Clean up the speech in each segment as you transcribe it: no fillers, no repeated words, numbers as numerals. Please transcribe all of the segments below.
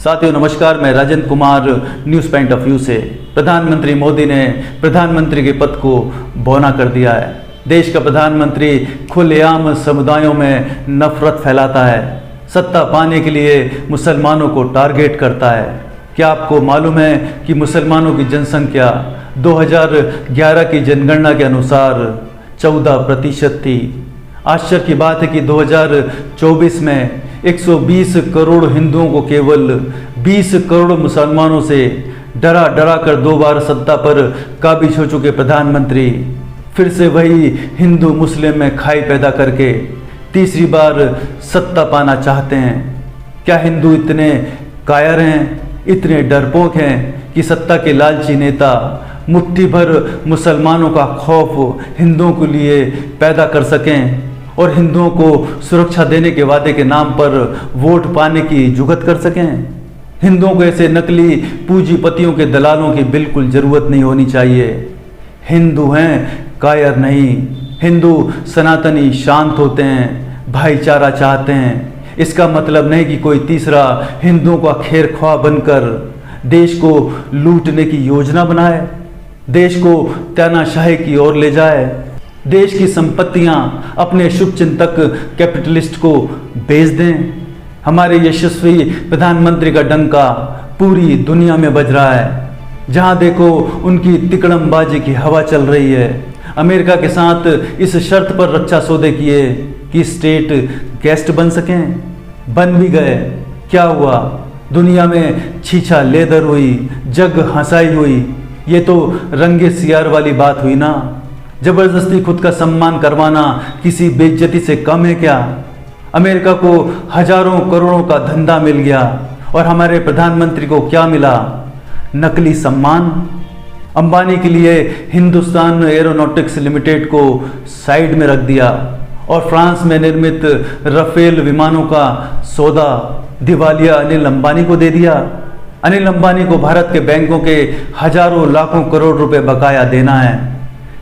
साथियों नमस्कार, मैं Rajan Kumar news point of view से। प्रधानमंत्री मोदी ने प्रधानमंत्री के पद को बौना कर दिया है। देश का प्रधानमंत्री खुलेआम समुदायों में नफरत फैलाता है, सत्ता पाने के लिए मुसलमानों को टारगेट करता है। क्या आपको मालूम है कि मुसलमानों की जनसंख्या 2011 की जनगणना के अनुसार 14% थी। आश्चर्य की बात है कि 2024 में 120 करोड़ हिंदुओं को केवल 20 करोड़ मुसलमानों से डरा डरा कर 2 बार सत्ता पर काबिज हो चुके प्रधानमंत्री फिर से वही हिंदू मुस्लिम में खाई पैदा करके तीसरी बार सत्ता पाना चाहते हैं। क्या हिंदू इतने कायर हैं, इतने डरपोक हैं कि सत्ता के लालची नेता मुट्ठी भर मुसलमानों का खौफ हिंदुओं के लिए पैदा कर सकें और हिंदुओं को सुरक्षा देने के वादे के नाम पर वोट पाने की जुगत कर सकें? हिंदुओं को ऐसे नकली पूंजीपतियों के दलालों की बिल्कुल ज़रूरत नहीं होनी चाहिए। हिंदू हैं, कायर नहीं। हिंदू सनातनी शांत होते हैं, भाईचारा चाहते हैं। इसका मतलब नहीं कि कोई तीसरा हिंदुओं का खैर ख्वाह बनकर देश को लूटने की योजना बनाए, देश को तानाशाही की ओर ले जाए, देश की संपत्तियां अपने शुभचिंतक कैपिटलिस्ट को बेच दें। हमारे यशस्वी प्रधानमंत्री का डंका पूरी दुनिया में बज रहा है। जहां देखो उनकी तिकड़मबाजी की हवा चल रही है। अमेरिका के साथ इस शर्त पर रक्षा सौदे किए कि स्टेट गेस्ट बन सकें, बन भी गए। क्या हुआ? दुनिया में छीछा लेदर हुई, जग हंसाई हुई। ये तो रंगे सियार वाली बात हुई ना। जबरदस्ती खुद का सम्मान करवाना किसी बेइज्जती से कम है क्या? अमेरिका को हजारों करोड़ों का धंधा मिल गया और हमारे प्रधानमंत्री को क्या मिला? नकली सम्मान। अंबानी के लिए हिंदुस्तान एरोनॉटिक्स लिमिटेड को साइड में रख दिया और फ्रांस में निर्मित राफेल विमानों का सौदा दिवालिया अनिल अंबानी को दे दिया। अनिल अंबानी को भारत के बैंकों के हजारों लाखों करोड़ रुपए बकाया देना है,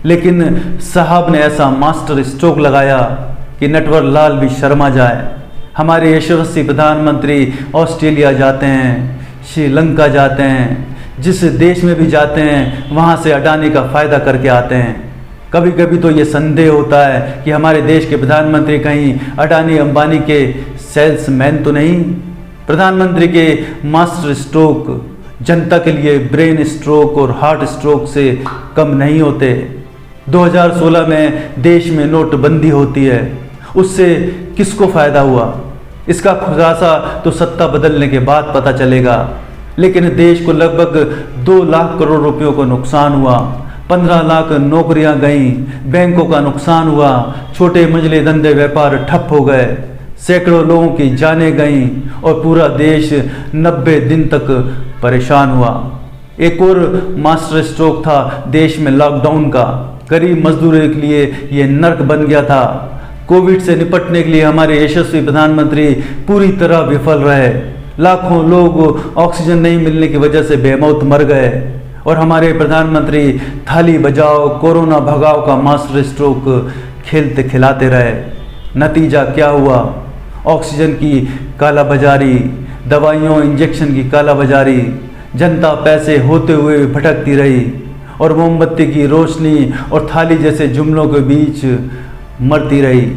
लेकिन साहब ने ऐसा मास्टर स्ट्रोक लगाया कि नटवर लाल भी शर्मा जाए। हमारे यशस्वी प्रधानमंत्री ऑस्ट्रेलिया जाते हैं, श्रीलंका जाते हैं, जिस देश में भी जाते हैं वहाँ से अडानी का फ़ायदा करके आते हैं। कभी कभी तो ये संदेह होता है कि हमारे देश के प्रधानमंत्री कहीं अडानी अंबानी के सेल्समैन तो नहीं। प्रधानमंत्री के मास्टर स्ट्रोक जनता के लिए ब्रेन स्ट्रोक और हार्ट स्ट्रोक से कम नहीं होते। 2016 में देश में नोटबंदी होती है, उससे किसको फ़ायदा हुआ? इसका खुलासा तो सत्ता बदलने के बाद पता चलेगा। लेकिन देश को लगभग 2 लाख करोड़ रुपयों को नुकसान हुआ, 15 लाख नौकरियां गईं, बैंकों का नुकसान हुआ, छोटे मंझले धंधे व्यापार ठप हो गए, सैकड़ों लोगों की जानें गईं और पूरा देश 90 दिन तक परेशान हुआ। एक और मास्टर स्ट्रोक था देश में लॉकडाउन का। गरीब मजदूरों के लिए ये नर्क बन गया था। कोविड से निपटने के लिए हमारे यशस्वी प्रधानमंत्री पूरी तरह विफल रहे। लाखों लोग ऑक्सीजन नहीं मिलने की वजह से बेमौत मर गए और हमारे प्रधानमंत्री थाली बजाओ कोरोना भगाओ का मास्टर स्ट्रोक खेलते खिलाते रहे। नतीजा क्या हुआ? ऑक्सीजन की कालाबाजारी, दवाइयों इंजेक्शन की कालाबाजारी, जनता पैसे होते हुए भटकती रही और मोमबत्ती की रोशनी और थाली जैसे जुमलों के बीच मरती रही।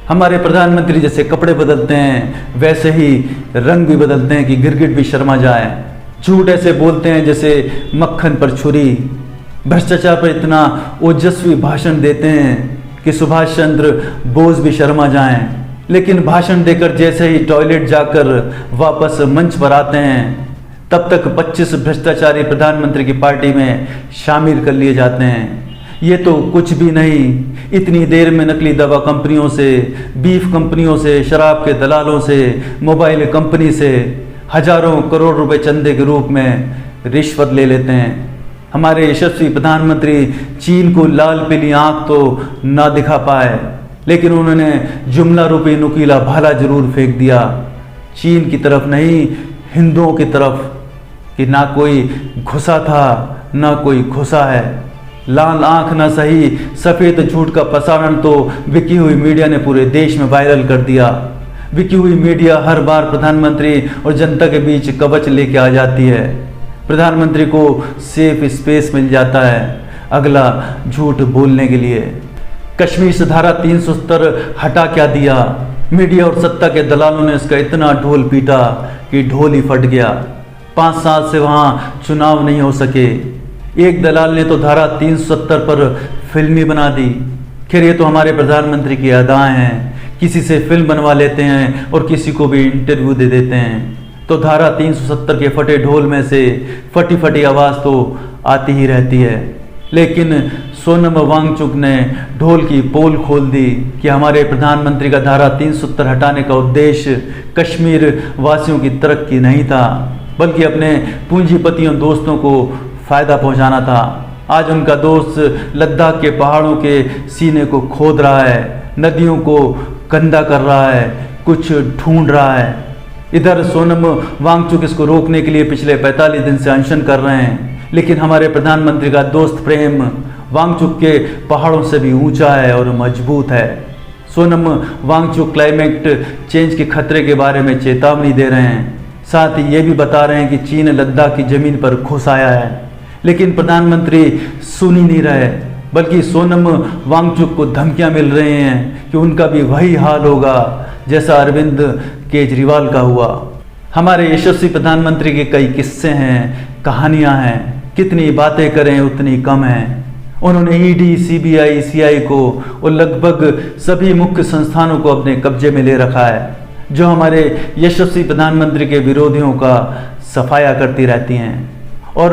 हमारे प्रधानमंत्री जैसे कपड़े बदलते हैं वैसे ही रंग भी बदलते हैं कि गिरगिट भी शर्मा जाए। झूठ ऐसे बोलते हैं जैसे मक्खन पर छुरी। भ्रष्टाचार पर इतना ओजस्वी भाषण देते हैं कि सुभाष चंद्र बोस भी शर्मा जाएं। लेकिन भाषण देकर जैसे ही टॉयलेट जाकर वापस मंच पर आते हैं तब तक 25 भ्रष्टाचारी प्रधानमंत्री की पार्टी में शामिल कर लिए जाते हैं। ये तो कुछ भी नहीं। इतनी देर में नकली दवा कंपनियों से, बीफ कंपनियों से, शराब के दलालों से, मोबाइल कंपनी से हजारों करोड़ रुपए चंदे के रूप में रिश्वत ले लेते हैं। हमारे यशस्वी प्रधानमंत्री चीन को लाल पीली आंख तो ना दिखा पाए, लेकिन उन्होंने जुमला रूपी नुकीला भाला जरूर फेंक दिया। चीन की तरफ नहीं, हिंदुओं की तरफ, कि ना कोई घुसा था ना कोई घुसा है। लाल आंख ना सही, सफ़ेद झूठ का प्रसारण तो बिकी हुई मीडिया ने पूरे देश में वायरल कर दिया। बिकी हुई मीडिया हर बार प्रधानमंत्री और जनता के बीच कवच लेके आ जाती है। प्रधानमंत्री को सेफ स्पेस मिल जाता है अगला झूठ बोलने के लिए। कश्मीर से धारा 370 हटा क्या दिया? मीडिया और सत्ता के दलालों ने इसका इतना ढोल पीटा कि ढोल ही फट गया। 5 साल से वहां चुनाव नहीं हो सके। एक दलाल ने तो धारा 370 पर फिल्म ही बना दी। खैर ये तो हमारे प्रधानमंत्री की अदाएं हैं, किसी से फिल्म बनवा लेते हैं और किसी को भी इंटरव्यू दे देते हैं। तो धारा 370 के फटे ढोल में से फटी फटी आवाज़ तो आती ही रहती है। लेकिन सोनम वांगचुक ने ढोल की पोल खोल दी कि हमारे प्रधानमंत्री का धारा 370 हटाने का उद्देश्य कश्मीर वासियों की तरक्की नहीं था, बल्कि अपने पूंजीपतियों दोस्तों को फ़ायदा पहुंचाना था। आज उनका दोस्त लद्दाख के पहाड़ों के सीने को खोद रहा है, नदियों को गंदा कर रहा है, कुछ ढूंढ रहा है। इधर सोनम वांगचुक इसको रोकने के लिए पिछले 45 दिन से अनशन कर रहे हैं। लेकिन हमारे प्रधानमंत्री का दोस्त प्रेम वांगचुक के पहाड़ों से भी ऊंचा है और मजबूत है। सोनम वांगचुक क्लाइमेट चेंज के खतरे के बारे में चेतावनी दे रहे हैं, साथ ही ये भी बता रहे हैं कि चीन लद्दाख की ज़मीन पर घुस आया है। लेकिन प्रधानमंत्री सुन ही नहीं रहे, बल्कि सोनम वांगचुक को धमकियां मिल रही हैं कि उनका भी वही हाल होगा जैसा अरविंद केजरीवाल का हुआ। हमारे यशस्वी प्रधानमंत्री के कई किस्से हैं, कहानियां हैं, कितनी बातें करें उतनी कम है। उन्होंने ईडी, सीबीआई, सीआई को और लगभग सभी मुख्य संस्थानों को अपने कब्जे में ले रखा है, जो हमारे यशस्वी प्रधानमंत्री के विरोधियों का सफाया करती रहती हैं। और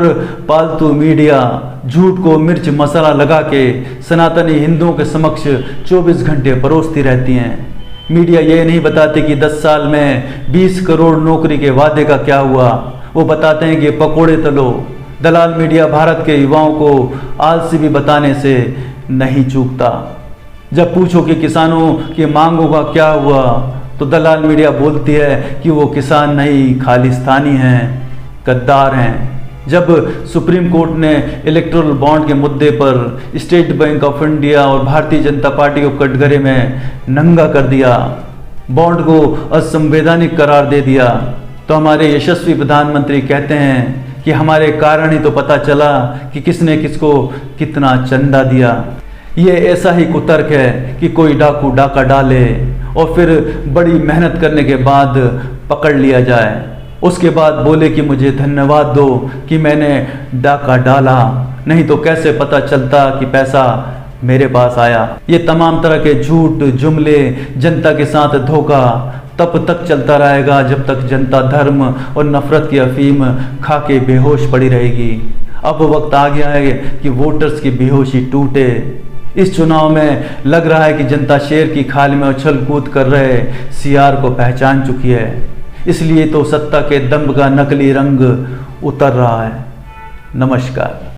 पालतू मीडिया झूठ को मिर्च मसाला लगा के सनातनी हिंदुओं के समक्ष 24 घंटे परोसती रहती हैं। मीडिया ये नहीं बताती कि 10 साल में 20 करोड़ नौकरी के वादे का क्या हुआ, वो बताते हैं कि पकोड़े तलो। दलाल मीडिया भारत के युवाओं को आलसी भी बताने से नहीं चूकता। जब पूछो कि किसानों की मांगों का क्या हुआ, तो दलाल मीडिया बोलती है कि वो किसान नहीं, खालिस्तानी हैं, गद्दार हैं। जब सुप्रीम कोर्ट ने इलेक्टोरल बॉन्ड के मुद्दे पर स्टेट बैंक ऑफ इंडिया और भारतीय जनता पार्टी को कटघरे में नंगा कर दिया, बॉन्ड को असंवैधानिक करार दे दिया, तो हमारे यशस्वी प्रधानमंत्री कहते हैं कि हमारे कारण ही तो पता चला कि किसने किसको कितना चंदा दिया। ये ऐसा ही कुतर्क है कि कोई डाकू डाका डाले और फिर बड़ी मेहनत करने के बाद पकड़ लिया जाए, उसके बाद बोले कि मुझे धन्यवाद दो कि मैंने डाका डाला, नहीं तो कैसे पता चलता कि पैसा मेरे पास आया। ये तमाम तरह के झूठ, जुमले, जनता के साथ धोखा तब तक चलता रहेगा जब तक जनता धर्म और नफरत की अफीम खा के बेहोश पड़ी रहेगी। अब वक्त आ गया है कि वोटर्स की बेहोशी टूटे। इस चुनाव में लग रहा है कि जनता शेर की खाल में उछल कूद कर रहे सियार को पहचान चुकी है। इसलिए तो सत्ता के दंभ का नकली रंग उतर रहा है। नमस्कार।